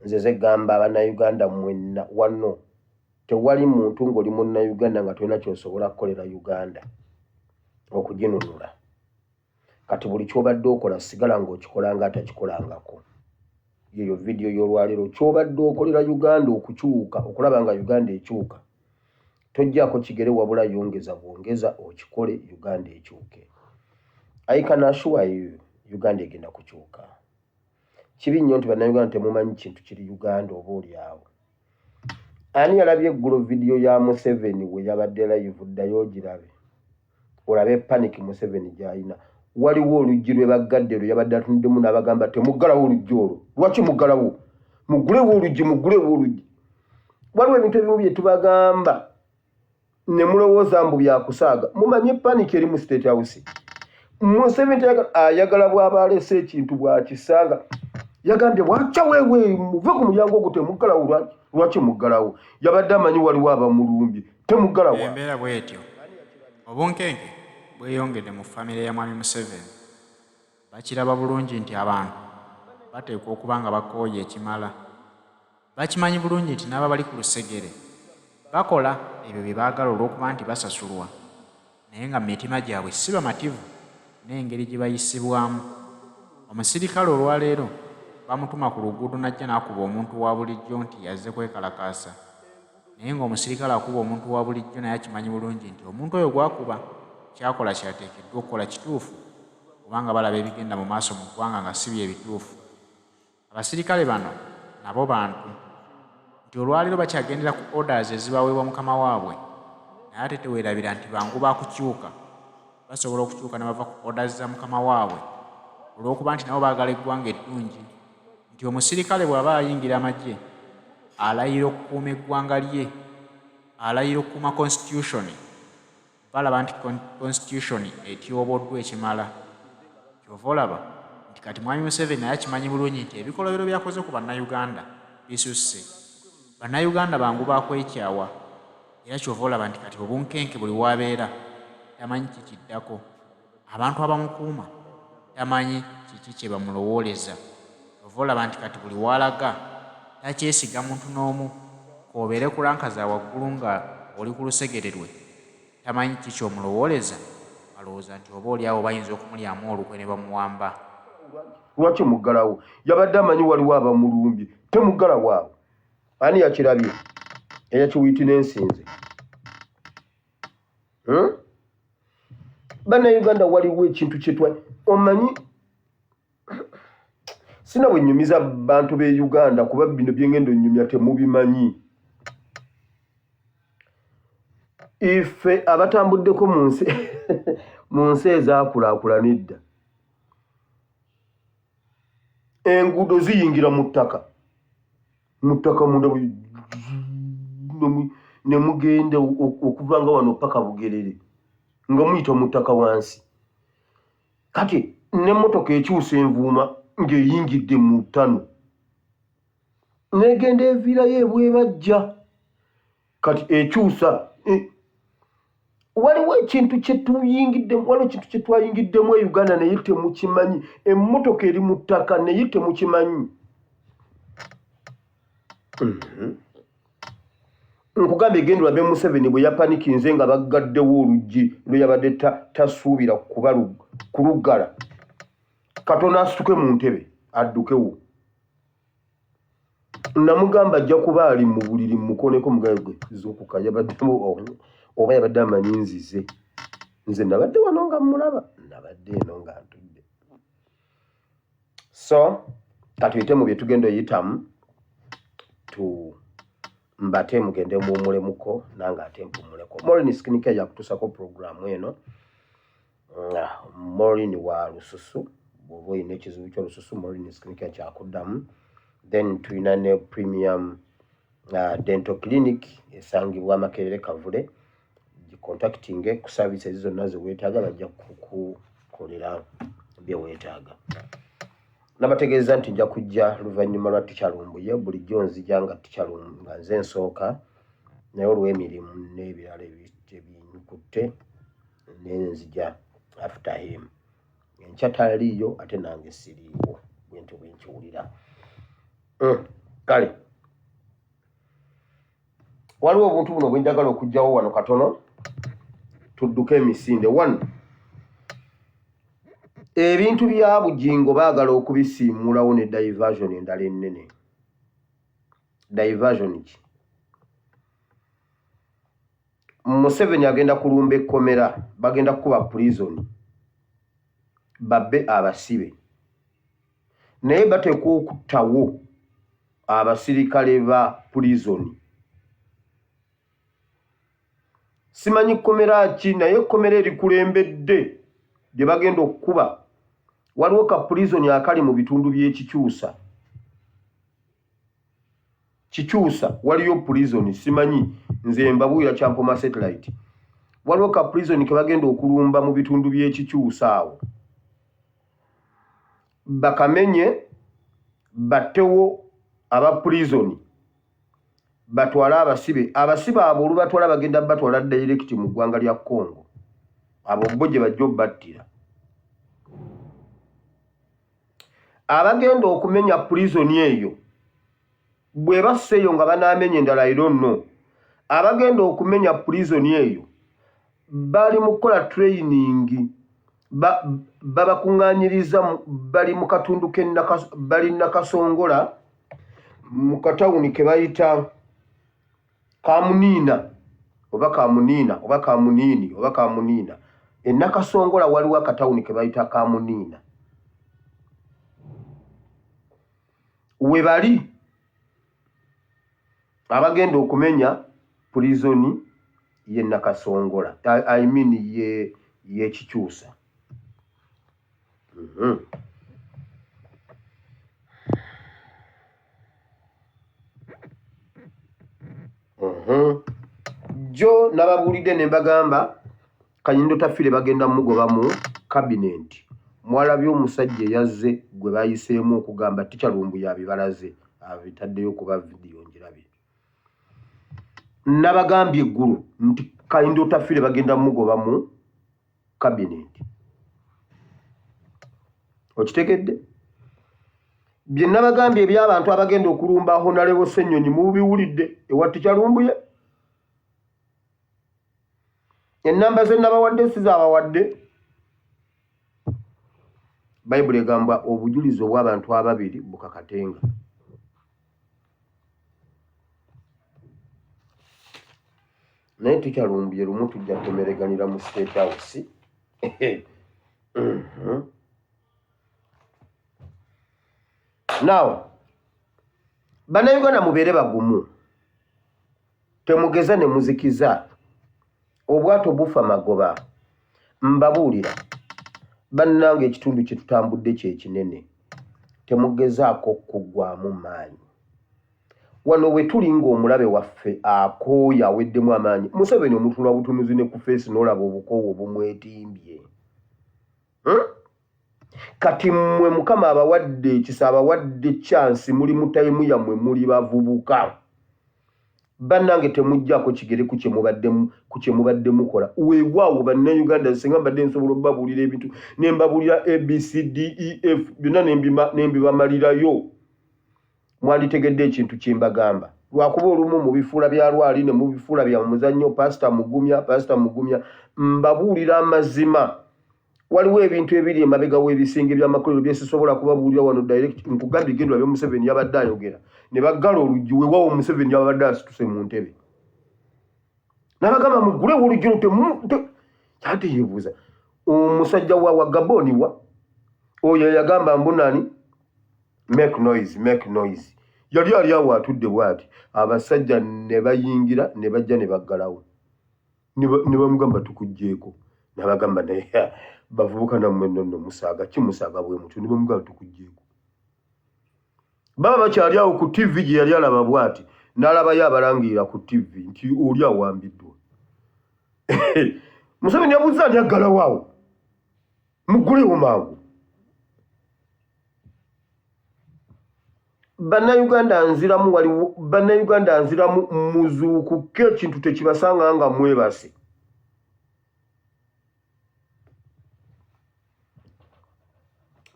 nze zegamba Abannayuganda mwenna wano tewali muntu ng'oli munnayuganda nga tolina ky'osobola kukolera Uganda okuginunula. Kati buli ky'obadde okola sigala ng'okikola ng'atakikolangako. Yeyo vidiyo y'olwaleero ky'obadde okolera Uganda okukyuka okulaba nga Uganda ekyuka. Tojjaako kigere wabula yongeza bwongeza okikole Uganda ekyuke. I can assure you Uganda egenda kukyuka. Kibi nnyo nti bannayuganda temumanyi kintu kiri Uganda oba oli awo. Ani yalabye eggulo vidiyo ya Museveni we yabadde live ddayo ogirabe. Olabe panic Museveni gy'alina. Waliwo oluggi lwe baggadde lwe yabadde atunuddemu n'abagamba temuggalawo oluggi olwo. Lwaki muggalawo? Muggulewo oluggi. Waliwo ebintu ebimu bye tubagamba ne mulowooza mbu byakusaaga. Mumanye panic eri mu State House. Museveni ayagala bw'aba alese ekintu bw'akisanga. Yagambye bwaca wewe muve ku mulyango ogwo temuggalawo. Lwaki muggalawo? Yabadde amanyi waliwo abamulumbye temuggalawo. Embeera bw'etyo obunkenke bweyongedde mu famire ya mwami Museveni. Bakiraba bulungi nti abantu bateekwa okuba nga bakooye ekimala. Bakimanyi bulungi nti n'aba bali ku lusegere bakola ebyo bye baagala olw'okuba nti basasulwa, naye nga mu mitima gyabwe si bamativu n'engeri gye bayisibwamu. Omusirikale olwaleero bamutuma ku luguudo najja n'akuba omuntu wa bulijjo nti yazze kwekalakaasa, naye ng'omusirikale akuba omuntu wa bulijjo naye akimanyi bulungi nti omuntu oyo gwakuba kyakola kyateekeddwa okukola kituufu, kubanga balaba ebigenda mu maaso mu ggwanga nga si bye bituufu. Abasirikale bano nabo bantu nti olwaleero bakyagendera ku orders ezibaweebwa mukama waabwe, naye ate teweerabira nti bangu baakukyuka. Basobola okukyuka ne bava ku orders za mukama waabwe olw'okuba nti nabo baagala eggwanga eddungi, nti omusirikale bw'aba ayingira amagye alayira okukuuma eggwanga lye, alayira okukuuma constitution. Balaba nti constitution etyoboddwa ekimala. Kyova olaba nti kati mwami Museveni naye akimanyi bulungi nti ebikolobero byakoze ku bannayuganda bisusse. Bannayuganda bangu bakwekyawa, era kyova olaba nti kati obunkenke buli wabeera tamanyi kikiddako. Abantu abamukuuma tamanyi kiki kye bamulowooleza. Kyova olaba nti kati buli walaga takyesiga muntu n'omu, k'obeere ku lanka za waggulu nga oli ku lusegererwe tamanyi kiki kyomulowooleza. Alowooza nti oba oli awo bayinza okumulyamu olukwe ne bamuwamba. Lwaki muggalawo? Yabadde amanyi waliwo abamulumbye temuggalawo awo. Ani yakirabye? Eyakiwiti n'ensinze. Bannayuganda waliwo ekintu kye omanyi sina bwe nnyumiza bantu b'e Uganda kuba bino bye ngenda onnyumya temubimanyi. Ife abatambuddeko mu nsi ezaakulaakulanidda enguudo ziyingira mu ttaka munda ne mugenda okuva nga wano paka Bugerere nga muyita mu ttaka wansi. Kati n'emmotoka ekyusa envuuma ng'eyingidde mu ttano n'egenda eviirayo ebwebajja. Kati ekyusa waliwo ekintu kye twayingiddemu e Uganda naye temukimanyi. Emmotoka eri mu ttaka naye temukimanyi. Nkugambye genda olabe Museveni bwe yapanikinze nga baggaddewo oluggi lwe yabadde tasuubira kuluggala. Katonda asituke mu ntebe addukewo. Namugamba ajja kuba ali mu buliri mukoneko mugabe gwe z'okuka yabaddemu oba yabadde amanyi nzize. Nze nabadde wano nga mulaba, nabadde eno nga ntudde. So katuyite mu bye tugenda oyitamu mbate mugende muwumulemuko nange ate mpumuleko. Maureen Skin Care yakutusako programu eno. Maureen wa lususu bw'oba olina ekizibu ky'olususu Maureen Skin Care kyakuddamu. Then tulina ne premium dental clinic esangibwa Makerere Kavule. Contacting ku services zonna ze weetaaga bajja kukukolera bye weetaaga. Nabategeeza nti nja kujja luvannyuma lwa tukyalumbuye bulijjo nzija nga tukyalumba nze nsooka naye olw'emirimu n'ebirala ebinkutte nenzija after him. Enkya taliiyo ate nange siriiwo bwentyo bwenkiwulira. kale waliwo obuntu buno bwe njagala okujjawo wano katono tudduke emisinde. 1 ebintu bya bugingo baagala okubisiimulawo ne diversion endala ennene. Diversion ki? Museveni agenda kulumba ekkomera, bagenda kukuba prison babbe abasibe, naye bateekwa okuttawo abasirikale ba prison. Simanyi kkomera ki, naye ekkomera erikulembedde gye bagenda okukuba waliwo ka prison akali mu bitundu by'Ekikyusa. Kikyusa waliyo prison, simanyi nze mbabuulira Kyampoma satellite. Waliwo ka prison ke bagenda okulumba mu bitundu by'Ekikyusa awo, bakamenye battewo aba prison batwale abasibe. Abasibe abo olubatwala bagenda batwala direct mu ggwanga lya Congo, abo bo gye bajja obbattira. Abagenda okumenya prison eyo bwe basseeyo nga banaamenya endala I don't know. Abagenda okumenya prison eyo bali mu kukola training, babakuŋŋaanyiriza bali mu katundu bali Nakasongola mu katawuni ke bayita Kamuniina oba Kamuniina oba Kamuniini oba Kamuniina. E Nakasongola waliwo akatawuni ke bayita Kamuniina. We bali abagenda okumenya prison ye Nakasongola, I mean ye Kikyusa. Jo nababuulidde ne mbagamba Kanyindo Tafire bagenda mugoba mu cabinet. Mwalabye omusajja yazze gwe bayiseemu okugamba Tikyalumbu yabibalaze, abitaddeyo kuba video njirabye. Nabagambye eggulu nti Kanyindo Tafire bagenda mugoba mu cabinet. Okitegedde? Bye nabagambye eby'abantu abagenda okulumba Honorable Ssenyonyi mubiwulidde ewa Tikyalumbu ye. Ennamba ze nabawadde sizaabawadde. Bayibuli egamba obujulizi obw'abantu ababiri bukakatenga. Naye Tikyalumbu ye lumu tujja kumereganira mu State House. Now, Bannayuganda mubeere bagumu, temugeza ne muzikiza, obwato bufa magoba. Mbabuulira bannange ekitundu kye tutambudde kye kinene, temugezaako kuggwaamu maanyi. Wano we tuli ng'omulabe waffe akooya aweddemu amaanyi. Museveni omutula butunuzi ne ku feesi n'olaba obukoowu obumwetimbye. Kati mmwe Mukama abawadde ekisa, abawadde chance, muli mu tayimu yammwe, muli bavubuka. Bannange temujjaako kigere ku kye mubadde mukola. Weewaawo Bannayuganda singa mbadde nsobola obbabuulira ebintu ne mbabuulira ABCDEF byonna ne mbibamalirayo, mwanditegedde ekintu kye mbagamba. Lwakuba olumu mu bifuula bya Lwali ne mu bifuula bya muzannyo Pastor Mugumya mbabuulira amazima. Waliwo ebintu ebiri emabega w'ebisinge by'amakolero bye sisobola kubabuulira wano direct. Nkugambye gendo bya Museveni yabadde ayogera ne baggala oluggi weewaawo Museveni yabadde asituse mu ntebe. Nabagamba muggulewo oluggi ate yeebuuza omusajja wa Gaboni oyo yagamba mbunani make noise. Yali ali awo atudde bw'ati, abasajja ne bayingira ne bajja ne baggalawo ne bamugamba tukugjeeko. Nabagamba naye bavubuka nammwe nno musaaga kimusaaga bwe mutyo, ne bamugamba tukugjeeko. Baba bakyali awo ku TV gye yali alaba bw'ati, n'alabayo abalangirira ku TV nti oli awambiddwa. Museveni yabuuza ani aggalawo awo, muggulewo mangu. Bannayuganda nziramu muzuukuke ekintu tekibasanga nga mwebase.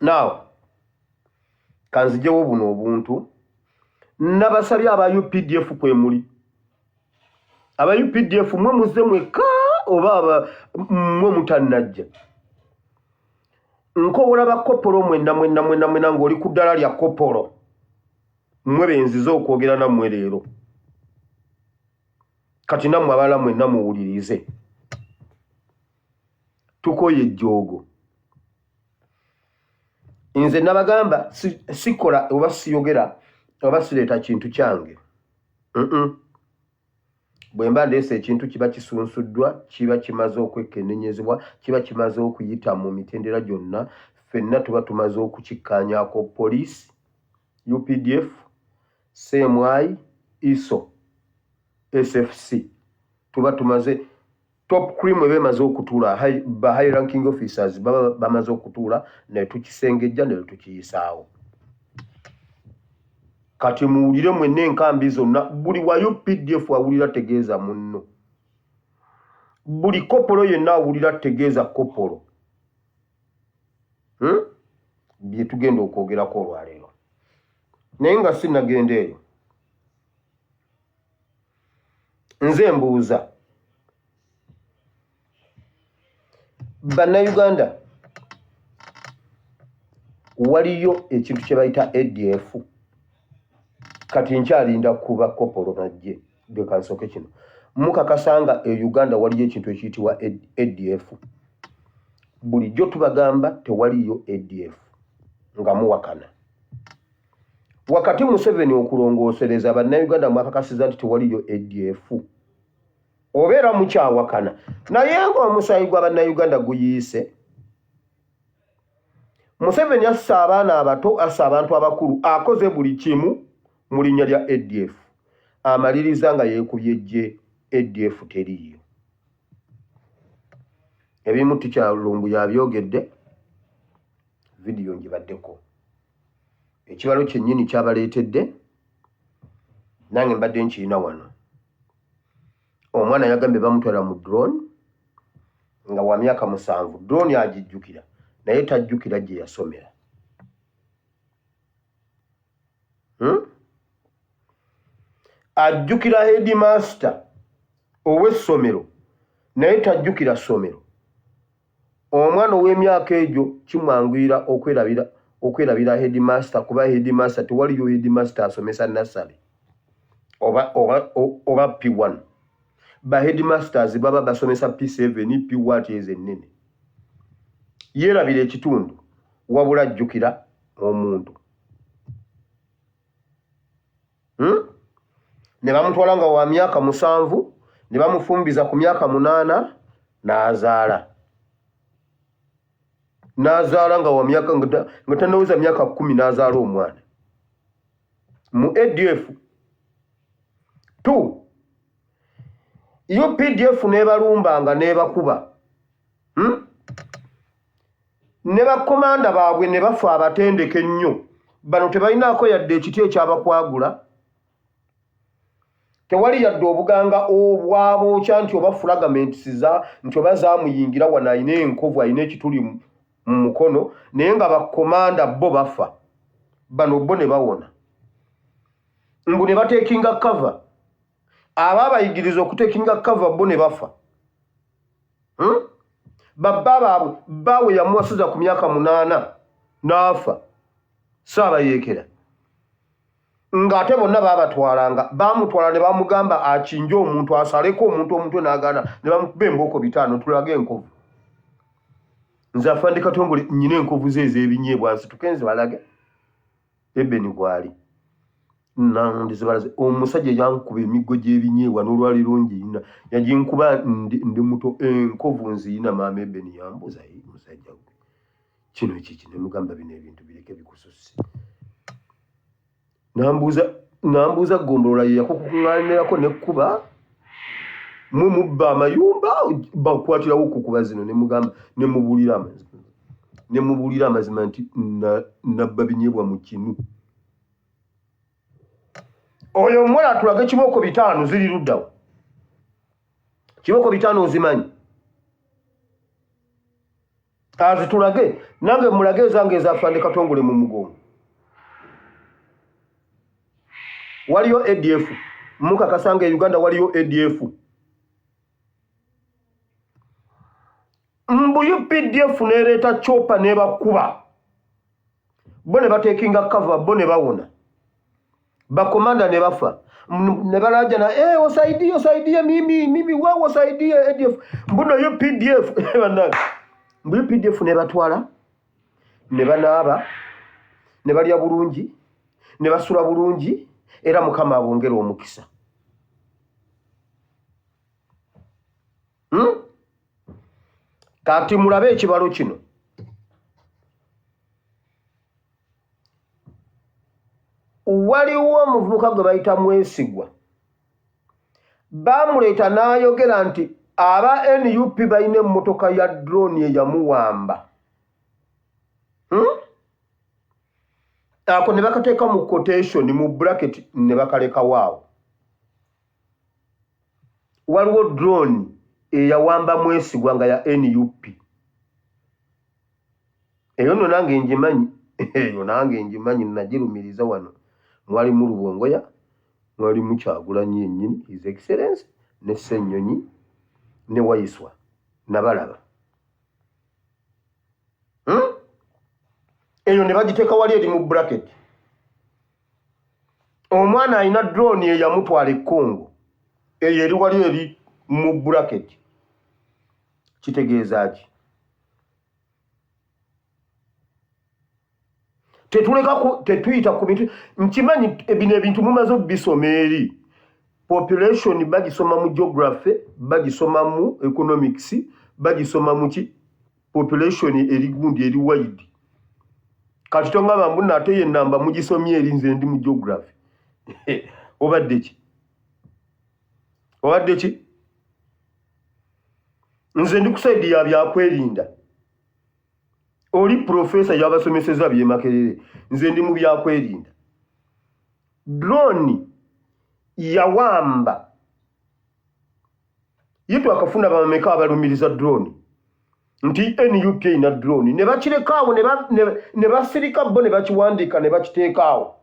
Now, kanzijewo buno obuntu nabasabye aba UPDF kwe muli aba UPDF mwe muze mweka oba mwe mutannajja nkobola bakopolo mwenna ng'oli ku ddala lya kopolo mmwe benziza okwogera nammwe leero kati nammwe abala mwenna muwulirize tukoye ejjoogo nze nabagamba sikola oba siyogera oba sireeta kintu kyange bwe mba ndeese ekintu kiba kisunsuddwa kiba kimaze okwekennenyezebwa kiba kimaze okuyita mu mitendera gyonna ffenna tuba tumaze okukikkaanyaako poliisi UPDF CMI ISO SFC tuba tumaze top cream bemaze okutuula ba high ranking officers bamaze okutuula ne tukisengejja ne tukiyisaawo kati muwulire mwenna enkambi zonna buli wa UPDF awulira tegeeza munno buli kopolo yenna awulira tegeeza kopolo bye tugenda okwogerako olwaleero naye nga sinnagenda eyo nze mbuuza bannayuganda waliyo ekintu kye bayita ADF kati nkyalinda kuba kopolo najje bekansooke kino mukakasanga e Uganda waliyo ekintu ekiyitibwa ADF bulijjo tubagamba tewaliyo ADF nga muwakana wakati Museveni okulongoosereza bannayuganda mwakakasiza nti tewaliyo ADF obeera mukyawakana naye ng'omusaayi gwa bannayuganda guyiise Museveni assa abaana abato assa abantu abakulu akoze buli kimu mu linnya lya ADF amaliriza nga yeekubye gye ADF teriiyo ebimu tikyalumbu yabyogedde vidiyo ngibaddeko ekibalo kyennyini kyabaleetedde nange mbadde nkirina wano omwana yagambye bamutwala mu drone nga wa myaka 7 drone agijjukira naye tajjukira gye yasomera ajjukira headmaster ow'essomero naye tajjukira ssomero omwana ow'emyaka egyo kimwanguyira okwerabira headmaster kuba headmaster tewaliyo headmaster asomesa nasale oba P1 ba headmasters baba basomesa P7 P1 ezennene yerabira ekitundu wabula ajjukira omuntu ne bamutwala nga wa myaka 7 ne bamufumbiza ku myaka 8 n'azaala nga wa myaka nga tannaweza myaka 10 n'azaala omwana mu ADF 2 UPDF nebalumbanga nebakuba ne bakomanda baabwe ne bafa abatendeke nnyo bano tebalinaako yadde ekiti ekyabakwagula tewali yadde obuganga obwabookya nti oba fragments nti oba zaamuyingira wano ayina enkovu ayina ekituli mu mukono naye nga bakomanda bo bafa bano bo ne bawona mbu ne bateekinga cover aba abayigiriza okuteekinga cover bo ne bafa babba baabwe bawe yamuwasiza ku myaka 8 n'afa saabayeekera ng'ate bonna baabatwalanga bamutwala ne bamugamba akinje omuntu asaleko omuntu omutwe n'agaana ne bamukuba embooko 5 tulage enkovu nze afande Katongole nnyina enkovu ze ez'ebinyeebwa nsitukenze balage ebeni gwali nandizibalaze omusajja yankuba emiggo gy'ebinyeebwa n'olwaliro ngiina yaginkuba ndi muto enkovu nziina maama ebeni yambuza musajja gwe kino kiki ne mugamba bino ebintu bireke bikususse nambuuza gombolola ye yakukuŋŋaanirako nekkuba mwe mubba amayumba bakwatirawo okukuba zino ne mugamba ne mubulira amazima nti nabba binyeebwa mu kinu oyo omuwala atulage kibooko 5 ziri luddawo kibooko 5 ozimanyi azitulage nange mulage ezange ezafande Katongole mu mugongo waliyo ADF mukakasanga Uganda waliyo ADF mbuyu PDF nereta chopa neba kuba bone batekinga cover bone bawona bakomanda ne bafa ne balaja na osaidie mimi wao osaidie ADF mbuno yo PDF banaga mbuyu PDF ne batwala ne banaaba ne balya bulungi ne basula bulungi era mukama abongera omukisa kati mulabe ekibalo kino waliwo omuvubuka gwe bayita Mwesigwa bamuleeta n'ayogera nti aba NUP balina emmotoka ya drone eyamuwamba ako ne bakateeka mu quotation mu bracket ne bakaleka waawo waliwo drone eyawamba Mwesigwa nga ya NUP eyo nno nange ngimanyi nagirumiriza wano mwali mu Lubongoya mwali mu Kyagulanyi yennyini His Excellency ne Ssenyonyi ne Waiswa nabalaba eyo ne bagiteeka wali eri mu bracket omwana alina drone eyamutwala e Congo eyo eri wali eri mu bracket kitegeeza ki tetuyita ku bintu nkimanyi ebino ebintu mumaze bisoma eri population bagisoma mu geography bagisoma mu economics bagisoma mu ki population eri gundi eri wide kati tongaba mbuna ate ye namba mugisomye eri nze ndi mu geography obadde ki nze ndi ku side ya byakwerinda oli professor yabasomeseza byemakerere nze ndi mu byakwerinda drone yawamba yitu akafuna bameka abalumiriza drone nti NUP ina drone ne bakirekawo ne basirika bo ne bakiwandika ne bakiteekaawo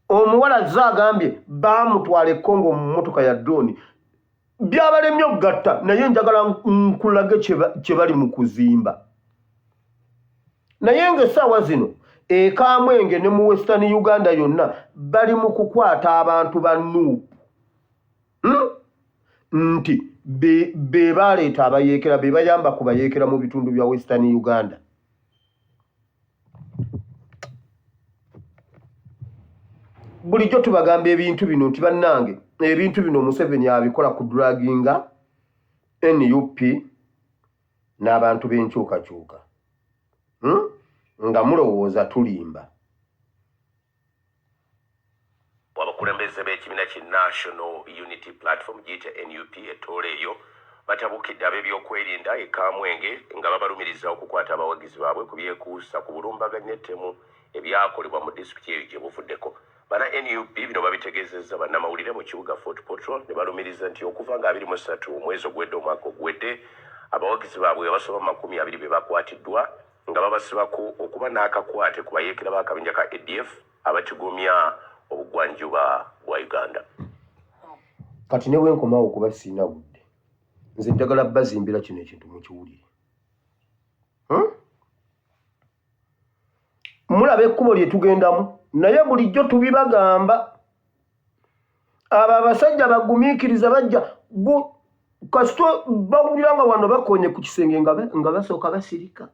omuwala zaagambye bamutwala e Congo mu motoka ya drone byabalemye okugatta naye njagala nkulage kye bali mu kuzimba naye ng'essaawa zino e Kamwenge ne mu Western Uganda yonna bali mu kukwata abantu ba NUP nti be baleeta abayeekera be bayamba ku bayeekera mu bitundu bya Western Uganda bulijjo tubagamba ebintu bino nti bannange ebintu bino Museveni abikola ku draginga NUP n'abantu b'enkyukakyuka nga mulowooza tulimba abakulembeze b'ekibiina ki National Unity Platform giyite NUP ettoola eyo batabukidde ab'ebyokwerinda e Kamwenge nga babalumiriza okukwata abawagizi baabwe ku byekuusa ku bulumbaganyi ettemu ebyakolebwa mu disitulikiti eyo gye buvuddeko bana NUP bino babitegeezezza bannamawulire mu kibuga Fort Portal ne balumiriza nti okuva nga 23 omwezi ogwedde omwaka ogwedde abawagizi baabwe abasoba 20 be bakwatiddwa nga babasibako okuba n'akakwate ku bayeekera b'akabinja ka ADF abatigumya obugwanjuba bwa Uganda. Kati ne bwenkomawo okuba siina budde nze njagala bazimbira kino ekintu mukiwulire mulaba ekkubo lye tugendamu naye bulijjo tubibagamba abo abasajja bagumiikiriza bajja kasito bawulira nga wano bakonye ku kisenge nga basooka basirika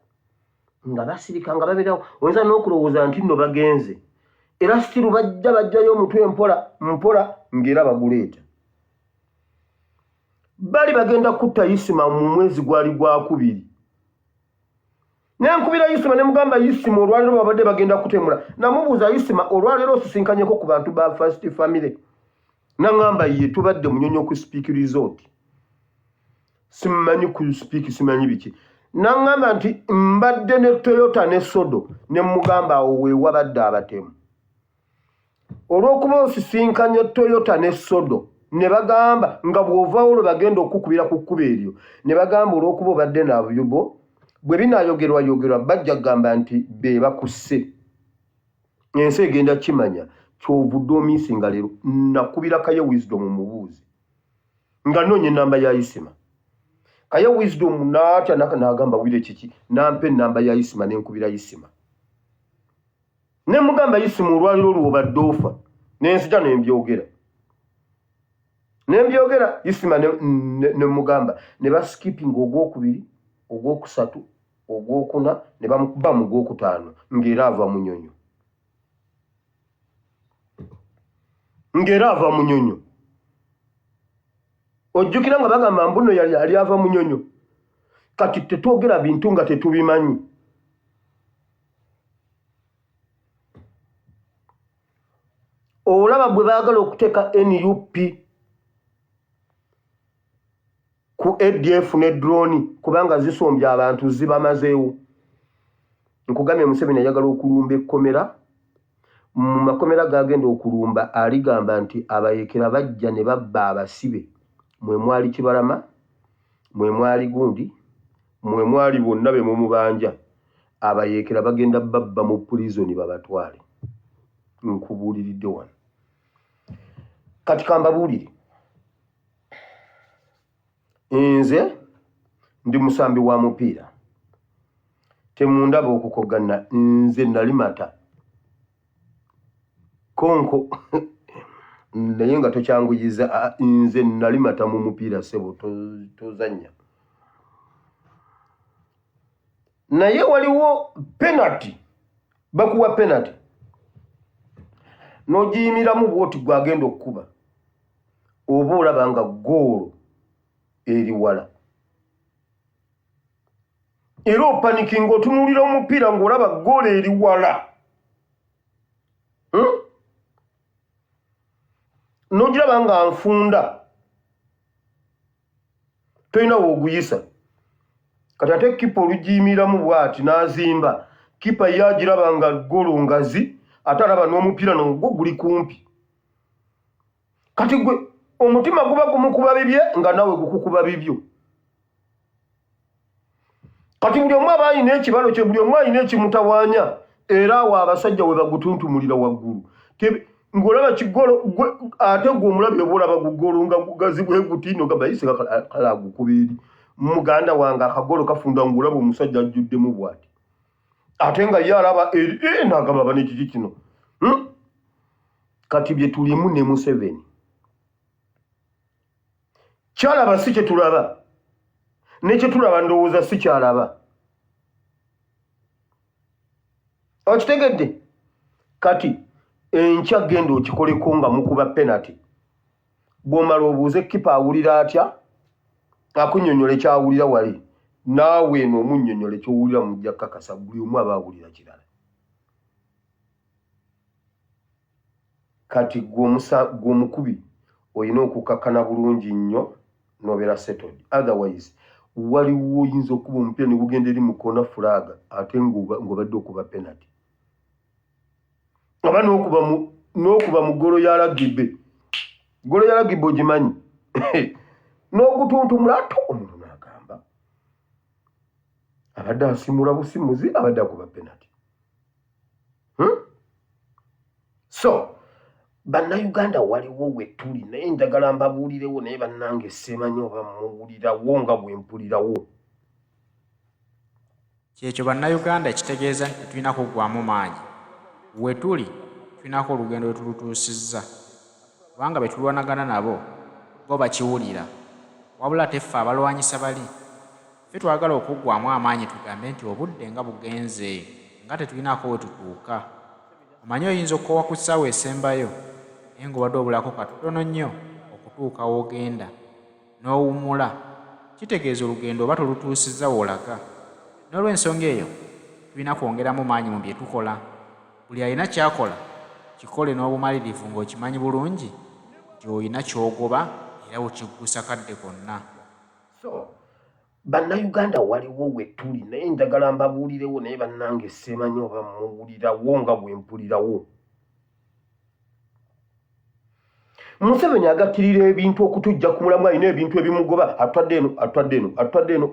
nga babeerawo oyinza n'okulowooza nti nno bagenze era sitiru bajjayo omutwe mpola ng'era baguleeta bali bagenda kutta Isima mu mwezi gwali gwa 2 nenkubira Isima ne mugamba Isima olwaleero babadde bagenda kutemula namubuuza Isima olwaleero osisinkanyeko ku bantu ba First Family nangamba ye tubadde munyonyo ku speak resort simanyi ku speak simanyi biki nangamba nti mbadde ne Toyota ne Sodo ne mugamba awo we wabadde abatemu olw'okuba osisinkanye Toyota ne Sodo ne bagamba nga bw'ovaawo lwe bagenda okukubira ku kkubo eryo ne bagamba olw'okuba obadde n'abuyobo bwe binaayogerwa bajja kugamba nti be bakusse ensi egenda kimanya kyovudde omiisinga leero nakubira Kaye Wisdom mubuuzi nga nnoonya ennamba ya Isima. Kaye Wisdom n'atya n'agamba wire kiki nampa ennamba ya Isima ne nkubira Isima. Ne mugamba Isima olwaliro olw'obadde ofa n'ensita ne mbyogera. Ne mbyogera Isima ne mugamba ne baskipinga ogwokubiri, ogwokusatu, ogwokuna ne bamukuba mu gwokutaano ng'era ava mu nnyonyo. Ng'era ava mu nnyonyo. Ojjukira nga bagamba mbuno yali ava mu nnyonyo. Kati tetwogera bintu nga tetubimanyi. Olaba bwe baagala okuteeka NUP ku ADF ne drone kubanga zisombya abantu zibamazeewo. Nkugambye Museveni ayagala okulumba ekkomera. Mu makomera gagenda okulumba aligamba nti abayekera bajja ne babba abasibe. Mwe mwali Kibalama, mwe mwali Gundi, mwe mwali bonna be mu mubanja. Abayekera bagenda babba mu prison babatwale. Nkubuuliridde wano. Kati kambabuulire. Nze ndi musambi wa mupiira. Temundaba okukogana nze nali mata. Konko naye nga tokyanguyiza nze nali mata mu mupiira sebo tozanya. Naye waliwo penalty. Bakuwa penalty. N'ogiyimiramu bwoti gwagenda okukuba. Oba olaba nga goolo eri wala. Era opanikinga otunuulira omupiira ng'olaba goolo eri wala. N'ogiraba nga nfunda. Toyina wooguyisa. Kati ate kipa olugiyimiramu bw'ati n'azimba. Kipa yagiraba nga goolo ngazi ate alaba n'omupiira nagwo guli kumpi. Kati gwe omutima guba gumukuba bibye nga nawe gukukuba bibyo. Kati buli omu aba alina ekibalo kye, buli omu alina ekimutawaanya era awo abasajja we bagutuntumulira waggulu. Ng'olaba kigolo ate gwe omulabye oba olaba gugolo nga gugazi bwe gutino nga bayise kala agukubeeri. Muganda wange akagolo kafunda ng'olaba omusajja ajjuddemu bw'ati. Ate nga ye alaba n'agamba bane kiki kino. Kati bye tulimu ne Museveni. Kyalaba si kye tulaba. Ne kye tulaba ndowooza si kyalaba. Okitegedde? Kati enkya genda okikoleko nga mukuba penalty. Bw'omala obuuze kipa awulira atya? Akunnyonnyola kyawulira wali. Naawe eno omunnyonnyola kyowulira mujja kakasa buli omu aba awulira kirala. Kati gw'omukubi olina okukakkana bulungi nnyo n'obeera settled. Otherwise waliwo oyinza okuba omupiira ne gugenda eri mu koona fulaga ate ng'obadde okuba penalty. Aba n'okuba mu golo ya rugby. Golo ya rugby ogimanyi. N'ogutuntumula ate omuntu n'agamba. Abadde asimula busimuzi abadde akuba penalty. So bannayuganda waliwo we tuli naye njagala mbabuulirewo naye bannange seemanyi oba muwulirawo nga bwe mpulirawo. Kyekyo bannayuganda ekitegeeza nti tulina kuggwamu maanyi. We tuli tulinako olugendo lwe tulutuusizza. Kubanga be tulwanagana nabo bo bakiwulira. Wabula ate ffe abalwanyisa bali. Ffe twagala okuggwamu amaanyi tugambe nti obudde nga bugenze nga tetulinako we tutuuka. Omanyi oyinza okukoowa ku ssaawa esembayo naye ng'obadde obulako katono nnyo okutuuka w'ogenda n'owummula. Kitegeeza olugendo oba tolutuusizza w'olaga. N'olw'ensonga eyo tulina kwongeramu maanyi mu bye tukola. Buli alina ky'akola kikole n'obumalirivu ng'okimanyi bulungi nti olina ky'ogoba era okiggusa kadde konna. So bannayuganda waliwo we tuli naye njagala mbabuulirewo naye bannange seemanyi oba muwulirawo nga bwe mpulirawo. Museveni agattirira ebintu okutujja ku mulamwa alina ebintu ebimugoba atwadde eno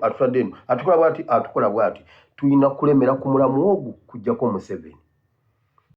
atukola bw'ati. Tulina kulemera ku mulamu ogwo kujjako Museveni.